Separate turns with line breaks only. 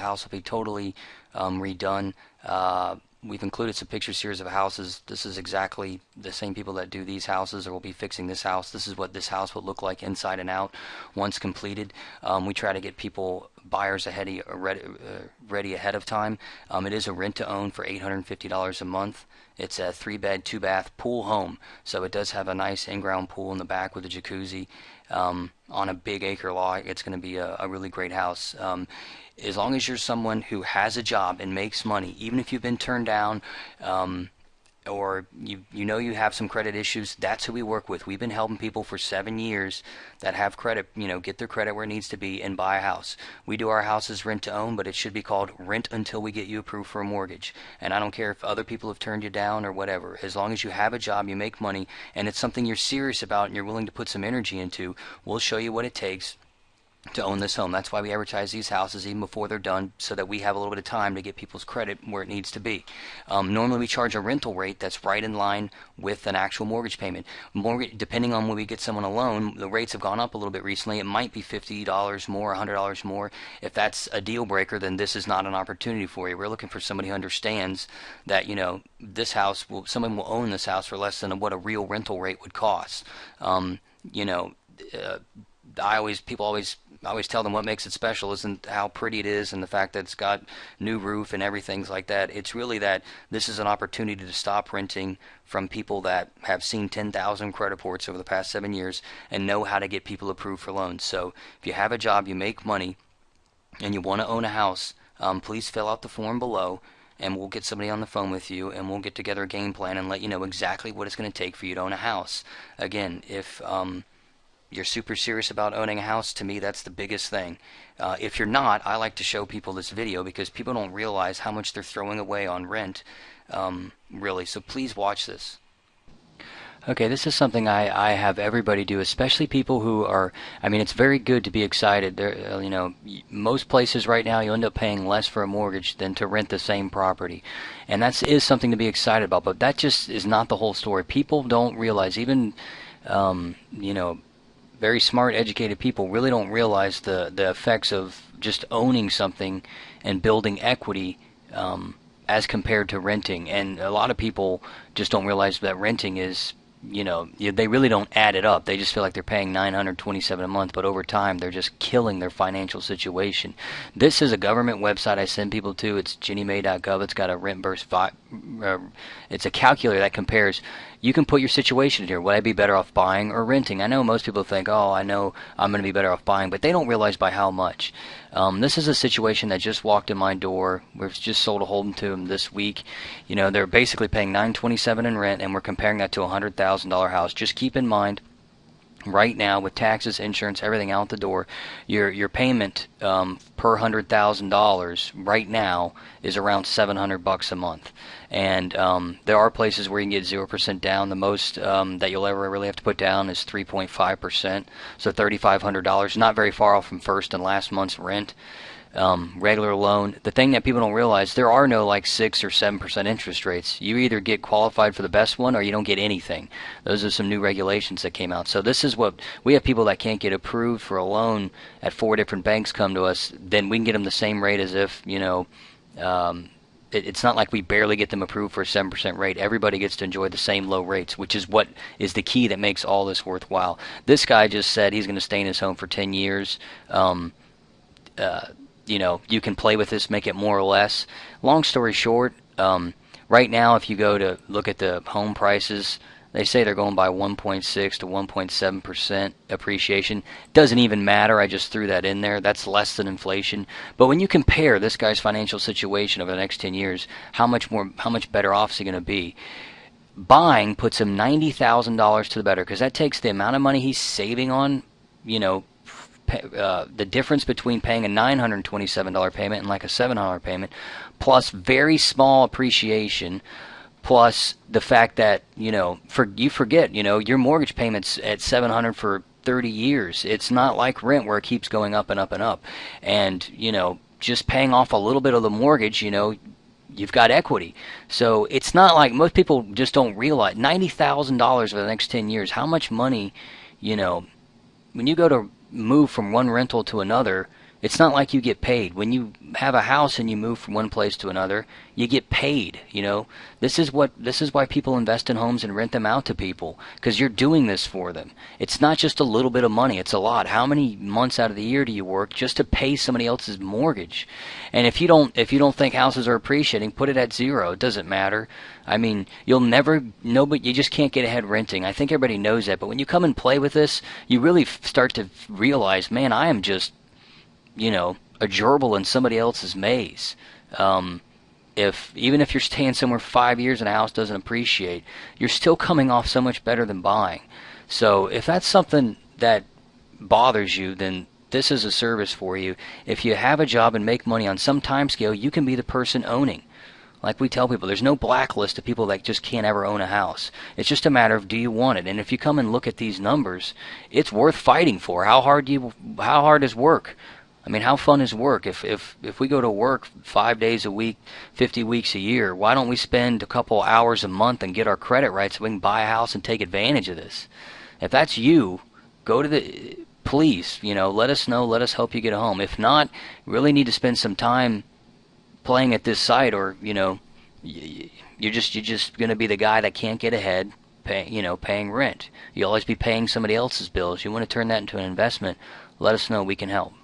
house will be totally redone. We've included some pictures here of houses. This is exactly the same people that do these houses or will be fixing this house. This is what this house will look like inside and out once completed. We try to get buyers ready ahead of time. It is a rent-to-own for $850 a month. It's a 3-bed, 2-bath pool home, so it does have a nice in-ground pool in the back with a jacuzzi. On a big acre lot, it's going to be a really great house. As long as you're someone who has a job and makes money, even if you've been turned down, or you know you have some credit issues, that's who we work with. We've been helping people for 7 years that have credit, get their credit where it needs to be and buy a house. We do our houses rent to own, but it should be called rent until we get you approved for a mortgage. And I don't care if other people have turned you down or whatever. As long as you have a job, you make money, and it's something you're serious about and you're willing to put some energy into, we'll show you what it takes to own this home. That's why we advertise these houses even before they're done, so that we have a little bit of time to get people's credit where it needs to be. Normally we charge a rental rate that's right in line with an actual mortgage payment. Depending on when we get someone a loan, the rates have gone up a little bit recently. It might be $50 more, $100 more. If that's a deal breaker, then this is not an opportunity for you. We're looking for somebody who understands that this house someone will own this house for less than what a real rental rate would cost. I always tell them what makes it special isn't how pretty it is and the fact that it's got new roof and everything like that. It's really that this is an opportunity to stop renting from people that have seen 10,000 credit reports over the past 7 years and know how to get people approved for loans. So if you have a job, you make money, and you want to own a house, please fill out the form below, and we'll get somebody on the phone with you, and we'll get together a game plan and let you know exactly what it's going to take for you to own a house. Again, if you're super serious about owning a house, to me that's the biggest thing. If you're not, I like to show people this video because people don't realize how much they're throwing away on rent, really. So please watch this. Okay, this is something I have everybody do, especially people who are, it's very good to be excited. Most places right now you end up paying less for a mortgage than to rent the same property. And that is something to be excited about, but that just is not the whole story. People don't realize, even, very smart, educated people really don't realize the effects of just owning something and building equity as compared to renting. And a lot of people just don't realize that renting is, they really don't add it up. They just feel like they're paying $927 a month, but over time they're just killing their financial situation. This is a government website I send people to. It's ginniemay.gov. It's got a rent burst. It's a calculator that compares. You can put your situation in here. Would I be better off buying or renting? I know most people think, oh, I know I'm going to be better off buying, but they don't realize by how much. This is a situation that just walked in my door. We've just sold a home to them this week. They're basically paying $927 in rent, and we're comparing that to a $100,000 house. Just keep in mind, right now, with taxes, insurance, everything out the door, your payment per $100,000 right now is around $700 a month. And there are places where you can get 0% down. The most that you'll ever really have to put down is 3.5%, so $3,500. Not very far off from first and last month's rent. Regular loan. The thing that people don't realize, there are no 6 or 7% interest rates. You either get qualified for the best one or you don't get anything. Those are some new regulations that came out. So this is what we have: people that can't get approved for a loan at 4 different banks come to us. Then we can get them the same rate as if it's not like we barely get them approved for a 7% rate. Everybody gets to enjoy the same low rates, which is what is the key that makes all this worthwhile. This guy just said he's going to stay in his home for 10 years. You can play with this, make it more or less. Long story short, right now if you go to look at the home prices, they say they're going by 1.6 to 1.7% appreciation. Doesn't even matter. I just threw that in there. That's less than inflation. But when you compare this guy's financial situation over the next 10 years, how much better off is he going to be? Buying puts him $90,000 to the better, because that takes the amount of money he's saving on, the difference between paying a $927 payment and like a $700 payment, plus very small appreciation, plus the fact that you forget your mortgage payments at $700 for 30 years. It's not like rent where it keeps going up and up and up. And just paying off a little bit of the mortgage, you've got equity. So it's not like, most people just don't realize $90,000 for the next 10 years. How much money, when you go to move from one rental to another, It's not like you get paid. When you have a house and you move from one place to another, you get paid, you know. This is why people invest in homes and rent them out to people, because you're doing this for them. It's not just a little bit of money, it's a lot. How many months out of the year do you work just to pay somebody else's mortgage? And if you don't think houses are appreciating, put it at zero. It doesn't matter. I mean, you'll never know, but you just can't get ahead renting. I think everybody knows that, but when you come and play with this, you really start to realize, man, I am just, a gerbil in somebody else's maze. Even if you're staying somewhere 5 years and a house doesn't appreciate, you're still coming off so much better than buying. So if that's something that bothers you, then this is a service for you. If you have a job and make money on some time scale, you can be the person owning. Like we tell people, there's no blacklist of people that just can't ever own a house. It's just a matter of, do you want it? And if you come and look at these numbers, it's worth fighting for. How hard is work? I mean, how fun is work? If we go to work 5 days a week, 50 weeks a year, why don't we spend a couple hours a month and get our credit right so we can buy a house and take advantage of this? If that's you, please, let us know. Let us help you get a home. If not, you really need to spend some time playing at this site, or you're just going to be the guy that can't get ahead, paying rent. You'll always be paying somebody else's bills. You want to turn that into an investment. Let us know. We can help.